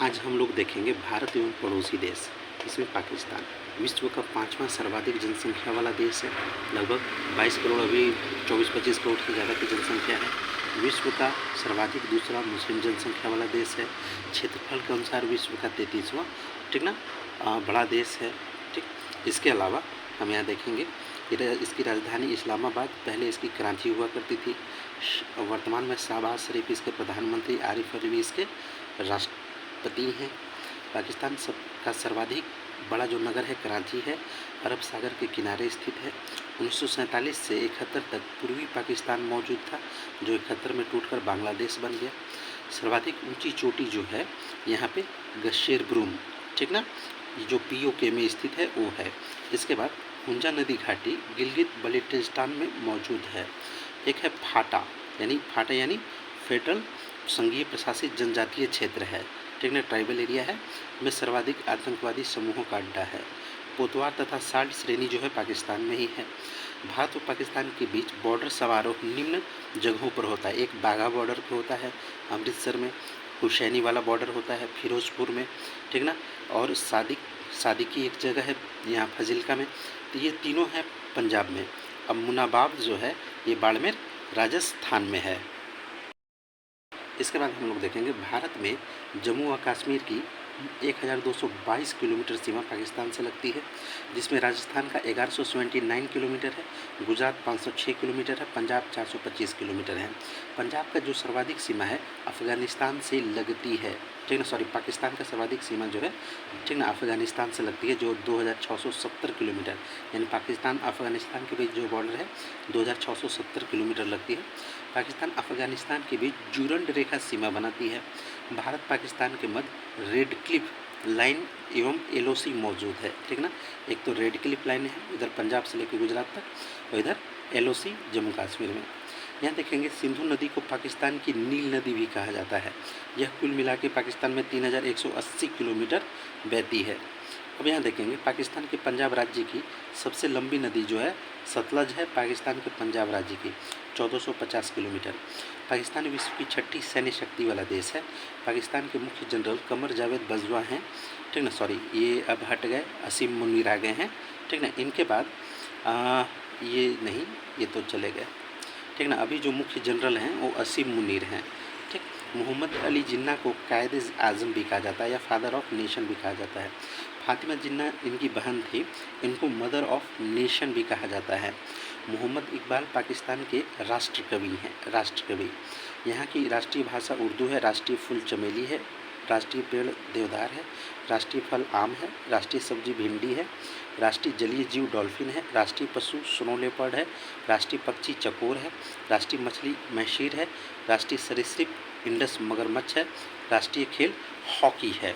आज हम लोग देखेंगे भारत एवं पड़ोसी देश, इसमें पाकिस्तान विश्व का 5वां सर्वाधिक जनसंख्या वाला देश है। लगभग 22 करोड़, अभी 24-25 करोड़ से ज़्यादा की जनसंख्या है। विश्व का सर्वाधिक दूसरा मुस्लिम जनसंख्या वाला देश है। क्षेत्रफल के अनुसार विश्व का 33वां, ठीक ना, बड़ा देश है। ठीक, इसके अलावा हम यहाँ देखेंगे इसकी राजधानी इस्लामाबाद, पहले इसकी कराची हुआ करती थी। वर्तमान में शहबाज शरीफ इसके प्रधानमंत्री, आरिफ अलवी इसके राष्ट्रपति हैं। पाकिस्तान का सर्वाधिक बड़ा जो नगर है कराची है, अरब सागर के किनारे स्थित है। 1947 से 71 तक पूर्वी पाकिस्तान मौजूद था, जो 71 में टूटकर बांग्लादेश बन गया। सर्वाधिक ऊंची चोटी जो है यहाँ पे गशेर ब्रूम, ठीक ना, जो POK में स्थित है वो है। इसके बाद हुंजा नदी घाटी गिलगित बल्टिस्तान में मौजूद है। एक है फाटा यानी फेडरल संघीय प्रशासित जनजातीय क्षेत्र है, ठीक ना, ट्राइबल एरिया है, में सर्वाधिक आतंकवादी समूहों का अड्डा है। पोतवार तथा साल्ट श्रेणी जो है पाकिस्तान में ही है। भारत और पाकिस्तान के बीच बॉर्डर समारोह निम्न जगहों पर होता है। एक बाघा बॉर्डर पे होता है अमृतसर में, हुसैनी वाला बॉर्डर होता है फिरोजपुर में, ठीक ना, और सादिकी एक जगह है यहाँ फजिल्का में। तो ये तीनों हैं पंजाब में। अब मुनाबाव जो है ये बाड़मेर राजस्थान में है। इसके बाद हम लोग देखेंगे भारत में जम्मू और कश्मीर की 1222 किलोमीटर सीमा पाकिस्तान से लगती है, जिसमें राजस्थान का 1179 किलोमीटर है, गुजरात 506 किलोमीटर है, पंजाब 425 किलोमीटर है। पंजाब का जो सर्वाधिक सीमा है अफ़गानिस्तान से लगती है, ठीक ना, सॉरी, पाकिस्तान का सर्वाधिक सीमा जो है, ठीक ना, अफ़गानिस्तान से लगती है, जो 2670 किलोमीटर, यानी पाकिस्तान अफ़गानिस्तान के बीच जो बॉर्डर है 2670 किलोमीटर लगती है। पाकिस्तान अफ़गानिस्तान के बीच ड्यूरंड रेखा सीमा बनाती है। भारत पाकिस्तान के मध्य रेड क्लिफ लाइन एवं LOC मौजूद है, ठीक ना। एक तो रेड क्लिफ लाइन है इधर पंजाब से लेकर गुजरात तक, और इधर LOC जम्मू कश्मीर में। यहाँ देखेंगे सिंधु नदी को पाकिस्तान की नील नदी भी कहा जाता है। यह कुल मिला के पाकिस्तान में 3180 किलोमीटर बहती है। अब यहाँ देखेंगे पाकिस्तान के पंजाब राज्य की सबसे लंबी नदी जो है सतलज है, पाकिस्तान के पंजाब राज्य की 1450 किलोमीटर। पाकिस्तान विश्व की 6ठी सैन्य शक्ति वाला देश है। पाकिस्तान के मुख्य जनरल कमर जावेद बजवा हैं, ठीक ना, सॉरी, ये अब हट गए, असीम मुनीर आ गए हैं, ठीक ना। इनके बाद ये नहीं, ये तो चले गए, ठीक ना। अभी जो मुख्य जनरल हैं वो असीम मुनीर हैं, ठीक। मोहम्मद अली जिन्ना को कायदे आज़म भी कहा जाता है या फादर ऑफ नेशन भी कहा जाता है। फातिमा जिन्ना इनकी बहन थी, इनको मदर ऑफ नेशन भी कहा जाता है। मोहम्मद इकबाल पाकिस्तान के राष्ट्रकवि हैं, राष्ट्रकवि। यहाँ की राष्ट्रीय भाषा उर्दू है, राष्ट्रीय फूल चमेली है, राष्ट्रीय पेड़ देवदार है, राष्ट्रीय फल आम है, राष्ट्रीय सब्जी भिंडी है, राष्ट्रीय जलीय जीव डॉल्फिन है, राष्ट्रीय पशु स्नो लेपर्ड है, राष्ट्रीय पक्षी चकोर है, राष्ट्रीय मछली मैशीर है, राष्ट्रीय सरीसृप इंडस मगरमच्छ है, राष्ट्रीय खेल हॉकी है।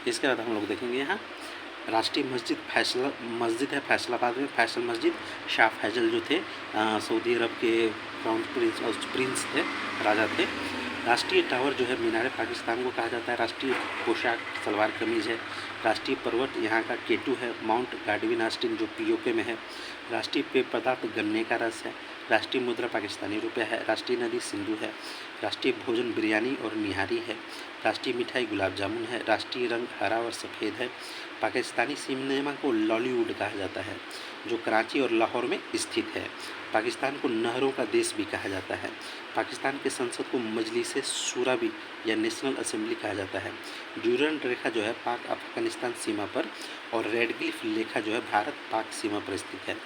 इसके बाद हम लोग देखेंगे यहाँ राष्ट्रीय मस्जिद है फैसलाबाद में, फैसल मस्जिद। शाह फैजल जो थे सऊदी अरब के क्राउन प्रिंस थे, राजा थे। राष्ट्रीय टावर जो है मीनार पाकिस्तान को कहा जाता है। राष्ट्रीय पोशाक सलवार कमीज है। राष्ट्रीय पर्वत यहाँ का K2 है, माउंट गाडविन आस्टिन जो POK में है। राष्ट्रीय पेय पदार्थ गन्ने का रस है। राष्ट्रीय मुद्रा पाकिस्तानी रुपया है। राष्ट्रीय नदी सिंधु है। राष्ट्रीय भोजन बिरयानी और निहारी है। राष्ट्रीय मिठाई गुलाब जामुन है। राष्ट्रीय रंग हरा और सफ़ेद है। पाकिस्तानी सिनेमा को लॉलीवुड कहा जाता है, जो कराची और लाहौर में स्थित है। पाकिस्तान को नहरों का देश भी कहा जाता है। पाकिस्तान के संसद को मजलिस शूरा भी या नेशनल असेंबली कहा जाता है। ड्यूरंड रेखा जो है पाक अफगानिस्तान सीमा पर, और रेड क्लिफ रेखा जो है भारत पाक सीमा पर स्थित है।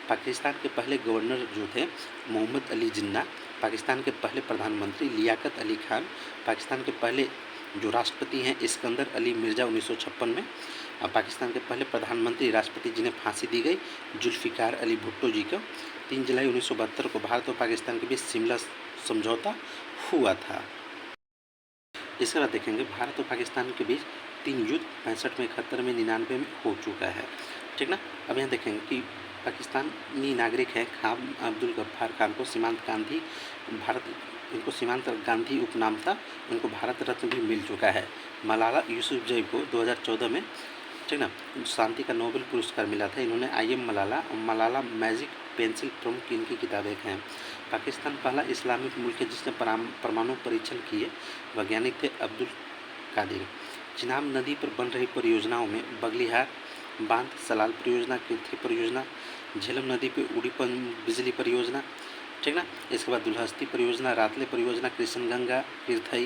पाकिस्तान के पहले गवर्नर जो थे मोहम्मद अली जिन्ना, पाकिस्तान के पहले प्रधानमंत्री लियाकत अली खान, पाकिस्तान के पहले जो राष्ट्रपति हैं इस्कंदर अली मिर्ज़ा 1956 में, पाकिस्तान के पहले प्रधानमंत्री राष्ट्रपति जिन्हें फांसी दी गई जुल्फ़िकार अली भुट्टो जी को 3 जुलाई 1972 को भारत और पाकिस्तान के बीच शिमला समझौता हुआ था। इसके बाद देखेंगे भारत और पाकिस्तान के बीच 3 युद्ध 65 में, 71 में, 99 में हो चुका है, ठीक ना। अब यहाँ देखेंगे कि पाकिस्तानी नागरिक हैं खान अब्दुल गफ्फार खान को सीमांत गांधी, इनको सीमांत गांधी उपनाम था, इनको भारत रत्न भी मिल चुका है। मलाला यूसुफजई को 2014 में, ठीक ना, शांति का नोबेल पुरस्कार मिला था। इन्होंने I Am मलाला और मलाला मैजिक पेंसिल प्रमुख इनकी किताबें हैं। पाकिस्तान पहला इस्लामिक मुल्क है जिसने परमाणु परीक्षण किए। वैज्ञानिक थे अब्दुल कादिर। चिनाब नदी पर बन रही परियोजनाओं में बगलिहार बांध, सलाल परियोजना, कीर्थी परियोजना, झेलम नदी पर उड़ी बिजली परियोजना, ठीक ना। इसके बाद दुल्हस्ती परियोजना, रातले परियोजना, कृष्णगंगा, कीर्थई,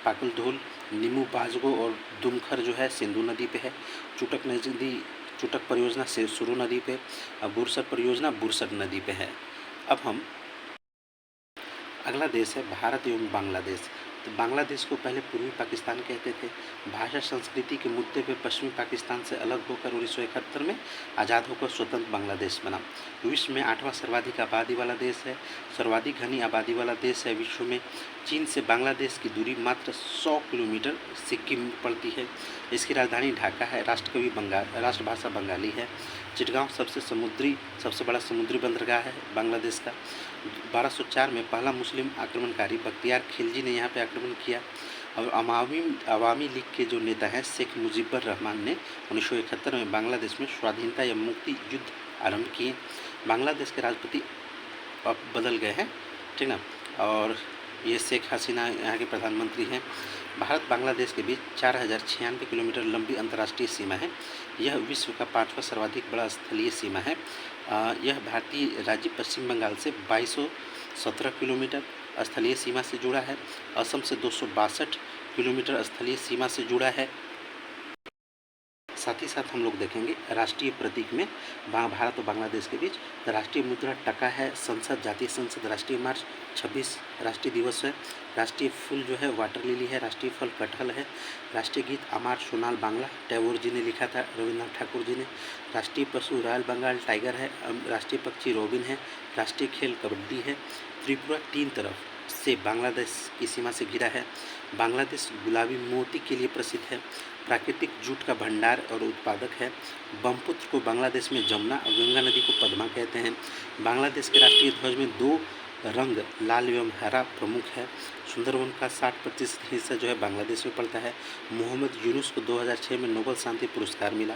पाकुल धोल, नीमू बाजगो और दुमखर जो है सिंधु नदी पे है। चुटक नदी, चुटक परियोजना से सुरु नदी पे, और बुरसर परियोजना बुरसर नदी पे है। अब हम अगला देश है भारत एवं बांग्लादेश। तो बांग्लादेश को पहले पूर्वी पाकिस्तान कहते थे। भाषा संस्कृति के मुद्दे पर पश्चिमी पाकिस्तान से अलग होकर 1971 में आज़ाद होकर स्वतंत्र बांग्लादेश बना। विश्व में 8वां सर्वाधिक आबादी वाला देश है, सर्वाधिक घनी आबादी वाला देश है विश्व में। चीन से बांग्लादेश की दूरी मात्र 100 किलोमीटर सिक्किम पड़ती है। इसकी राजधानी ढाका है। राष्ट्रभाषा बंगाली है। चिटगांव सबसे बड़ा समुद्री बंदरगाह है बांग्लादेश का। 1204 में पहला मुस्लिम आक्रमणकारी बख्तियार खिलजी ने यहाँ पे आक्रमण किया। और अवामी लीग के जो नेता हैं शेख मुजीबर रहमान ने 1971 में बांग्लादेश में स्वाधीनता या मुक्ति युद्ध आरंभ किए। बांग्लादेश के राष्ट्रपति अब बदल गए हैं, ठीक ना, और ये शेख हसीना यहाँ के प्रधानमंत्री हैं। भारत बांग्लादेश के बीच 4096 किलोमीटर लंबी अंतर्राष्ट्रीय सीमा है। यह विश्व का 5वां सर्वाधिक बड़ा स्थलीय सीमा है। यह भारतीय राज्य पश्चिम बंगाल से 2217 किलोमीटर स्थलीय सीमा से जुड़ा है। असम से 262 किलोमीटर स्थलीय सीमा से जुड़ा है। साथ ही साथ हम लोग देखेंगे राष्ट्रीय प्रतीक में भारत और बांग्लादेश के बीच राष्ट्रीय मुद्रा टका है। संसद, जातीय संसद, राष्ट्रीय मार्च 26 राष्ट्रीय दिवस है। राष्ट्रीय फूल जो है वाटर लिली है। राष्ट्रीय फल कटहल है। राष्ट्रीय गीत अमार सोनाल बांग्ला टैगोर जी ने लिखा था, रविन्द्रनाथ ठाकुर जी ने। राष्ट्रीय पशु रॉयल बंगाल टाइगर है। राष्ट्रीय पक्षी रोबिन है। राष्ट्रीय खेल कबड्डी है। त्रिपुरा 3 तरफ से बांग्लादेश की सीमा से घिरा है। बांग्लादेश गुलाबी मोती के लिए प्रसिद्ध है। प्राकृतिक जूट का भंडार और उत्पादक है। ब्रह्मपुत्र को बांग्लादेश में जमुना और गंगा नदी को पद्मा कहते हैं। बांग्लादेश के राष्ट्रीय ध्वज में 2 रंग लाल एवं हरा प्रमुख है। सुंदरवन का 60% हिस्सा जो है बांग्लादेश में पड़ता है। मोहम्मद यूनुस को 2006 में नोबेल शांति पुरस्कार मिला।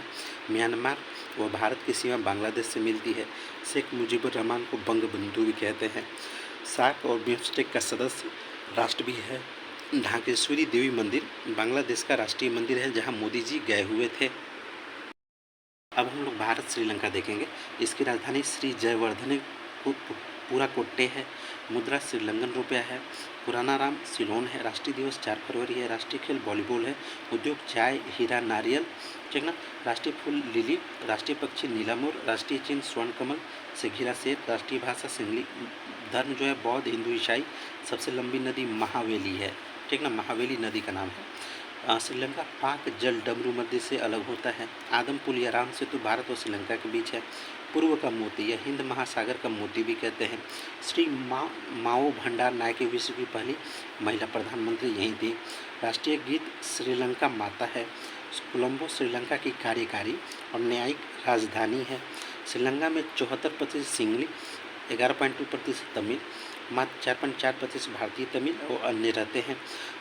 म्यांमार व भारत की सीमा बांग्लादेश से मिलती है। शेख मुजीबुर रहमान को बंगबंधु भी कहते हैं। सार्क और बिम्स्टेक का सदस्य राष्ट्र भी है। ढाकेश्वरी देवी मंदिर बांग्लादेश का राष्ट्रीय मंदिर है जहां मोदी जी गए हुए थे। अब हम लोग भारत श्रीलंका देखेंगे। इसकी राजधानी श्री जयवर्धने पूरा कोट्टे है। मुद्रा श्रीलंकन रुपया है। पुराना राम सिलोन है। राष्ट्रीय दिवस 4 फरवरी है। राष्ट्रीय खेल वॉलीबॉल है। उद्योग चाय, हीरा, नारियल, ठीक ना। राष्ट्रीय फूल लिली। राष्ट्रीय पक्षी नीला मोर। राष्ट्रीय चिन्ह स्वर्ण कमल से घिरा शेर। राष्ट्रीय भाषा सिंहली। धर्म जो है बौद्ध, हिंदू, ईसाई। सबसे लंबी नदी महावेली है, ठीक ना, महावेली नदी का नाम है। श्रीलंका पाक जल डमरू मध्य से अलग होता है। आदम पुल या राम सेतु भारत और श्रीलंका के बीच है। पूर्व का मोती या हिंद महासागर का मोती भी कहते हैं। श्री माओ भंडार नायके विश्व की पहली महिला प्रधानमंत्री यहीं थी। राष्ट्रीय गीत श्रीलंका माता है। कोलंबो श्रीलंका की कार्यकारी और न्यायिक राजधानी है। श्रीलंका में 74% सिंगली, 11.2% तमिल, मात्र 4.4% भारतीय तमिल और अन्य रहते हैं।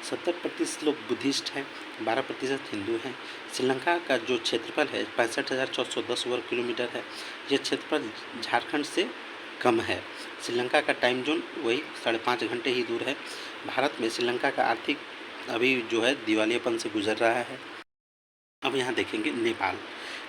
70% लोग बुद्धिस्ट हैं, 12% हिंदू हैं। श्रीलंका का जो क्षेत्रफल है 65,410 वर्ग किलोमीटर है। यह क्षेत्रफल झारखंड से कम है। श्रीलंका का टाइम जोन वही 5.5 घंटे ही दूर है। भारत में श्रीलंका का आर्थिक अभी जो है दिवालियापन से गुजर रहा है। अब यहाँ देखेंगे नेपाल।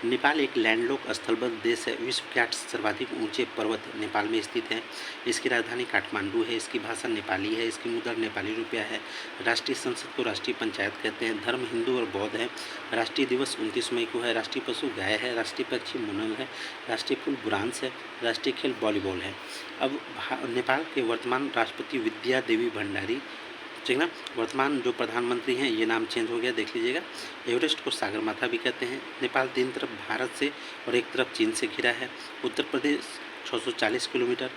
नेपाल एक लैंडलॉक स्थलबद्ध देश है। विश्व के 8 सर्वाधिक ऊंचे पर्वत नेपाल में स्थित हैं। इसकी राजधानी काठमांडू है। इसकी भाषा नेपाली है। इसकी मुद्रा नेपाली रुपया है। राष्ट्रीय संसद को राष्ट्रीय पंचायत कहते हैं। धर्म हिंदू और बौद्ध है। राष्ट्रीय दिवस 29 मई को है। राष्ट्रीय पशु गाय है। राष्ट्रीय पक्षी मुनल है। राष्ट्रीय फूल बुरांस है। राष्ट्रीय खेल वॉलीबॉल है। अब नेपाल के वर्तमान राष्ट्रपति विद्या देवी भंडारी, ठीक ना। वर्तमान जो प्रधानमंत्री हैं ये नाम चेंज हो गया, देख लीजिएगा। एवरेस्ट को सागरमाथा भी कहते हैं। नेपाल 3 तरफ भारत से और 1 तरफ चीन से घिरा है। उत्तर प्रदेश 640 किलोमीटर,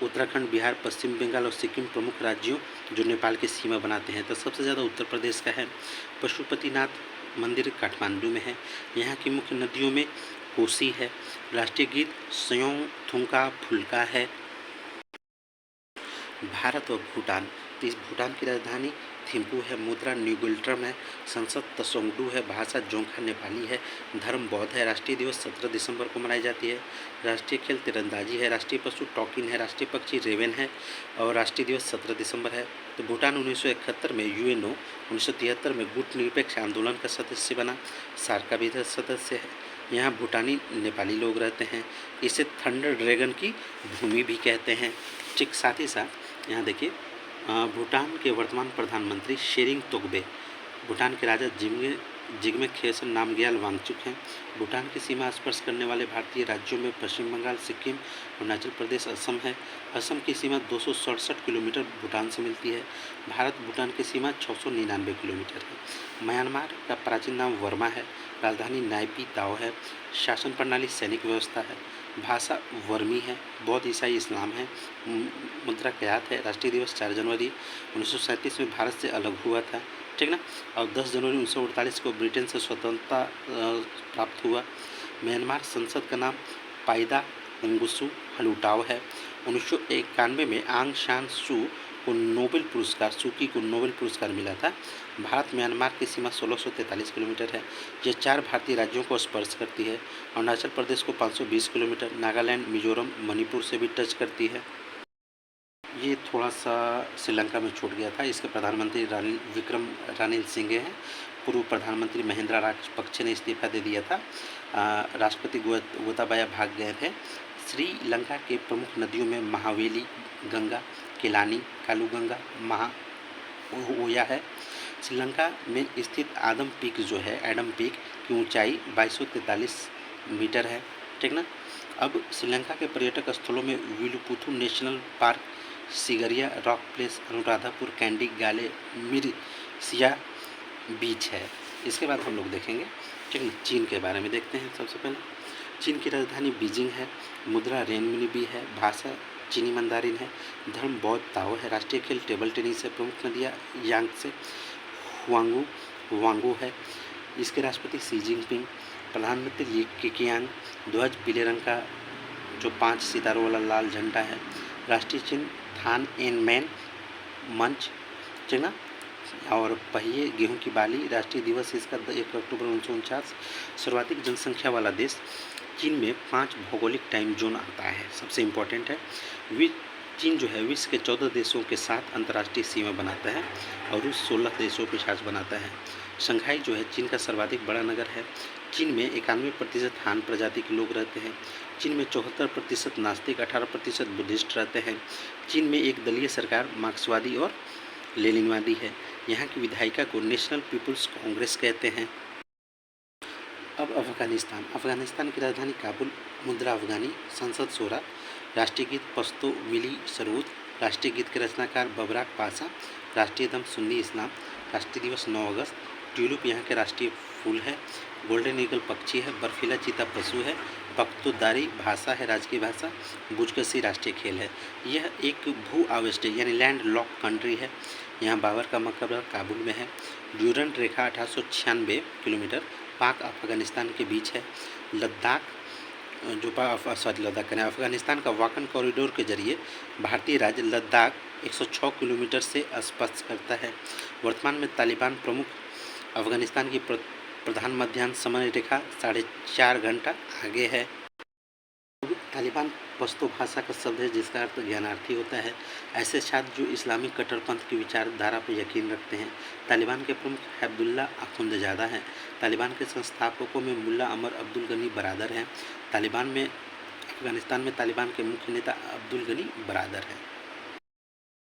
उत्तराखंड, बिहार, पश्चिम बंगाल और सिक्किम प्रमुख राज्यों जो नेपाल की सीमा बनाते हैं। तो सबसे ज़्यादा उत्तर प्रदेश का है। पशुपतिनाथ मंदिर काठमांडू में है। यहाँ की मुख्य नदियों में कोसी है। राष्ट्रीय गीत सयों थुंका फुल्का है। भारत और भूटान, तो इस भूटान की राजधानी थिम्पू है, मुद्रा न्यूगिल्ट्रम है, संसद तसोंगडू है, भाषा जोंखा नेपाली है, धर्म बौद्ध है। राष्ट्रीय दिवस 17 दिसंबर को मनाई जाती है। राष्ट्रीय खेल तीरंदाजी है। राष्ट्रीय पशु टॉकिन है। राष्ट्रीय पक्षी रेवन है और राष्ट्रीय दिवस 17 दिसंबर है। तो भूटान 1971 में यूएनओ, 1973 में गुट निरपेक्ष आंदोलन का सदस्य बना, सार्क का भी सदस्य है। यहाँ भूटानी नेपाली लोग रहते हैं। इसे थंडर ड्रैगन की भूमि भी कहते हैं। ठीक, साथ ही साथ यहाँ देखिए भूटान के वर्तमान प्रधानमंत्री शेरिंग तोग्बे, भूटान के राजा जिग्मे खेसर नामग्याल वांगचुक हैं। भूटान की सीमा स्पर्श करने वाले भारतीय राज्यों में पश्चिम बंगाल, सिक्किम, अरुणाचल प्रदेश, असम है। असम की सीमा 267 किलोमीटर भूटान से मिलती है। भारत भूटान की सीमा 699 किलोमीटर है। म्यांमार का प्राचीन नाम वर्मा है। राजधानी नाइपी ताओ है। शासन प्रणाली सैनिक व्यवस्था है। भाषा वर्मी है। बौद्ध, ईसाई, इस्लाम है। मुद्रा कयात है। राष्ट्रीय दिवस 4 जनवरी 1937 में भारत से अलग हुआ था, ठीक ना। और 10 जनवरी 1948 को ब्रिटेन से स्वतंत्रता प्राप्त हुआ। म्यांमार संसद का नाम पाइदा उंगुसु हलुटाओ है। 1991 में आंग सान सू को नोबेल पुरस्कार मिला था। भारत म्यांमार की सीमा 1643 किलोमीटर है। ये 4 भारतीय राज्यों को स्पर्श करती है। अरुणाचल प्रदेश को 520 किलोमीटर, नागालैंड, मिजोरम, मणिपुर से भी टच करती है। ये थोड़ा सा श्रीलंका में छूट गया था। इसके प्रधानमंत्री विक्रम रानिल सिंघे हैं। पूर्व प्रधानमंत्री महिंद्रा राजपक्षे ने इस्तीफा दे दिया था। राष्ट्रपति गोताबाया भाग गए थे। श्रीलंका के प्रमुख नदियों में महावेली, गंगा, केलानी, कालूगंगा, महाओया है। श्रीलंका में स्थित एडम पीक की ऊंचाई 2243 मीटर है, ठीक ना। अब श्रीलंका के पर्यटक स्थलों में Wilpattu national park, Sigiriya rock place, Anuradhapura, Kandy, Galle, Mirissa बीच है। इसके बाद हम लोग देखेंगे, ठीक ना, चीन के बारे में देखते हैं। सबसे पहले चीन की राजधानी बीजिंग है। मुद्रा रेनमिनी है। भाषा चीनी मंदारिन है। धर्म बौद्ध ताओ है। राष्ट्रीय खेल टेबल टेनिस है। प्रमुख नदियाँ यांगत्से, वांगू है। इसके राष्ट्रपति शी जिनपिंग। प्रधानमंत्री ली केकियांग। ध्वज पीले रंग का जो 5 सितारों वाला लाल झंडा है। राष्ट्रीय चिन्ह थान एन मैन मंच, ठीक ना। और पहिए गेहूं की बाली। राष्ट्रीय दिवस इसका 1 अक्टूबर 1949। सर्वाधिक जनसंख्या वाला देश। चीन में 5 भौगोलिक टाइम जोन आता है, सबसे इम्पोर्टेंट है। चीन जो है विश्व के 14 देशों के साथ अंतर्राष्ट्रीय सीमा बनाता है और उस 16 देशों के साथ बनाता है। शंघाई जो है चीन का सर्वाधिक बड़ा नगर है। चीन में 91% हान प्रजाति के लोग रहते हैं। चीन में 74% नास्तिक, 18% बुद्धिस्ट रहते हैं। चीन में एक दलीय सरकार मार्क्सवादी और लेनिनवादी है। यहाँ की विधायिका को नेशनल पीपुल्स कांग्रेस कहते हैं। अब अफगानिस्तान की राजधानी काबुल। मुद्रा अफगानी। संसद शोरा। राष्ट्रीय गीत पश्तो मिली सरूद। राष्ट्रीय गीत के रचनाकार बबराक पासा। राष्ट्रीय धर्म सुन्नी इस्लाम। राष्ट्रीय दिवस 9 अगस्त। ट्यूलिप यहाँ के राष्ट्रीय फूल है। गोल्डन ईगल पक्षी है। बर्फीला चीता पशु है। पख्तूदारी भाषा है, राजकीय भाषा। बुजकशी राष्ट्रीय खेल है। यह एक भू आवेष्ट यानी लैंड लॉक कंट्री है। यहाँ बाबर का मकबरा काबुल में है। ड्यूरंट रेखा 1896 किलोमीटर पाक अफगानिस्तान के बीच है। लद्दाख अफगानिस्तान का वाकन कॉरिडोर के जरिए भारतीय राज्य लद्दाख 106 किलोमीटर से स्पर्श करता है। वर्तमान में तालिबान प्रमुख अफगानिस्तान की प्रधान मध्याह्न समय रेखा 4.5 घंटा आगे है। तालिबान पश्तो भाषा का शब्द है जिसका अर्थ ज्ञानार्थी होता है। ऐसे छात्र जो इस्लामिक कट्टरपंथ की विचारधारा पर यकीन रखते हैं। तालिबान के प्रमुख अब्दुल्ला अखुंदजादा हैं। तालिबान के संस्थापकों में मुल्ला अमर अब्दुल गनी बरादर हैं। अफगानिस्तान में तालिबान के मुख्य नेता अब्दुल गनी बरादर हैं।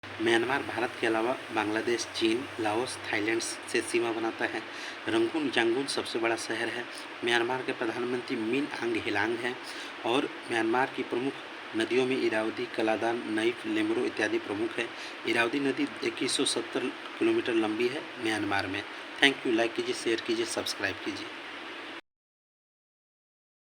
म्यांमार भारत के अलावा बांग्लादेश, चीन, लाओस, थाईलैंड से सीमा बनाता है। यांगून सबसे बड़ा शहर है। म्यांमार के प्रधानमंत्री मिन आंग हेलांग हैं और म्यांमार की प्रमुख नदियों में इरावदी, कलादान, नईफ, लेमरो इत्यादि प्रमुख है। इरावदी नदी 2170 किलोमीटर लंबी है म्यांमार में। Thank you. लाइक कीजिए, शेयर कीजिए, सब्सक्राइब कीजिए।